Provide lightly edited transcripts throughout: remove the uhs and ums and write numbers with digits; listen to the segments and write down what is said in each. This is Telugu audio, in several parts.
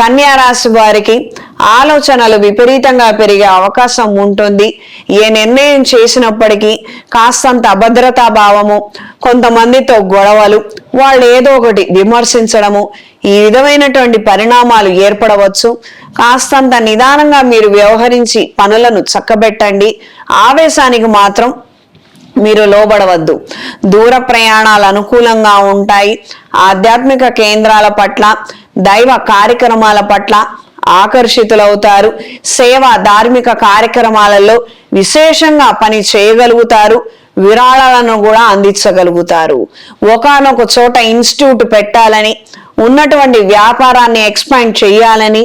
కన్యా రాశి వారికి ఆలోచనలు విపరీతంగా పెరిగే అవకాశం ఉంటుంది. ఏ నిర్ణయం చేసినప్పటికీ కాస్తంత అభద్రతా భావము, కొంతమందితో గొడవలు, వాళ్ళు ఏదో ఒకటి విమర్శించడము, ఈ విధమైనటువంటి పరిణామాలు ఏర్పడవచ్చు. కాస్తంత నిదానంగా మీరు వ్యవహరించి పనులను చక్కబెట్టండి. ఆవేశానికి మాత్రం మీరు లోబడవద్దు. దూర ప్రయాణాలు అనుకూలంగా ఉంటాయి. ఆధ్యాత్మిక కేంద్రాల పట్ల, దైవ కార్యక్రమాల పట్ల ఆకర్షితులవుతారు. సేవ, ధార్మిక కార్యక్రమాలలో విశేషంగా పని చేయగలుగుతారు. విరాళాలను కూడా అందించగలుగుతారు. ఒకానొక చోట ఇన్స్టిట్యూట్ పెట్టాలని, ఉన్నటువంటి వ్యాపారాన్ని ఎక్స్పాండ్ చేయాలని,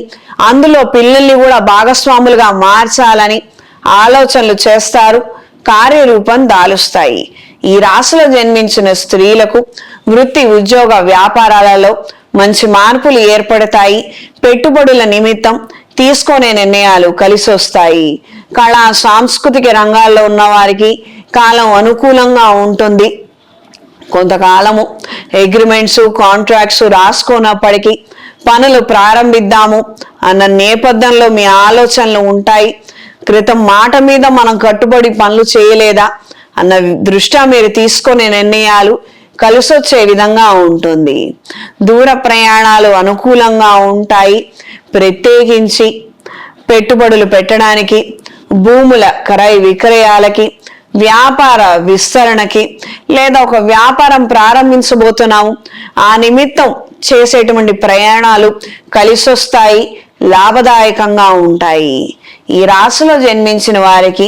అందులో పిల్లల్ని కూడా భాగస్వాములుగా మార్చాలని ఆలోచనలు చేస్తారు. కార్యరూపం దాలుస్తాయి. ఈ రాశిలో జన్మించిన స్త్రీలకు వృత్తి, ఉద్యోగ, వ్యాపారాలలో మంచి మార్పులు ఏర్పడతాయి. పెట్టుబడుల నిమిత్తం తీసుకునే నిర్ణయాలు కలిసి వస్తాయి. కళా, సాంస్కృతిక రంగాల్లో ఉన్న వారికి కాలం అనుకూలంగా ఉంటుంది. కొంతకాలము అగ్రిమెంట్స్, కాంట్రాక్ట్స్ రాసుకున్నప్పటికీ పనులు ప్రారంభిద్దాము అన్న నేపథ్యంలో మీ ఆలోచనలు ఉంటాయి. క్రితం మాట మీద మనం కట్టుబడి పనులు చేయలేదా అన్న దృష్ట్యా మీరు తీసుకునే నిర్ణయాలు కలిసొచ్చే విధంగా ఉంటుంది. దూర ప్రయాణాలు అనుకూలంగా ఉంటాయి. ప్రత్యేకించి పెట్టుబడులు పెట్టడానికి, భూముల క్రయ విక్రయాలకి, వ్యాపార విస్తరణకి, లేదా ఒక వ్యాపారం ప్రారంభించబోతున్నాము ఆ నిమిత్తం చేసేటువంటి ప్రయాణాలు కలిసొస్తాయి, లాభదాయకంగా ఉంటాయి. ఈ రాశిలో జన్మించిన వారికి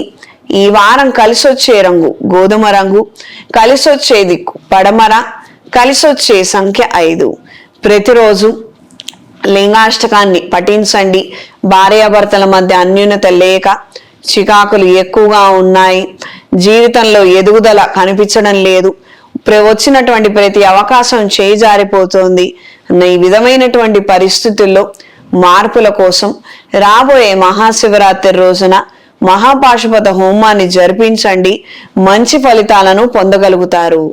ఈ వారం కలిసొచ్చే రంగు గోధుమ రంగు, కలిసొచ్చే దిక్కు పడమర, కలిసొచ్చే సంఖ్య 5. ప్రతిరోజు లింగాష్టకాన్ని పఠించండి. భార్యాభర్తల మధ్య అన్యోన్యత లేక చికాకులు ఎక్కువగా ఉన్నాయి. జీవితంలో ఎదుగుదల కనిపించడం లేదు. వచ్చినటువంటి ప్రతి అవకాశం చేజారిపోతుంది. ఈ విధమైనటువంటి పరిస్థితుల్లో మార్పుల కోసం రాబోయే మహాశివరాత్రి రోజున మహాపాశుపత హోమాన్ని జరిపించండి. మంచి ఫలితాలను పొందగలుగుతారు.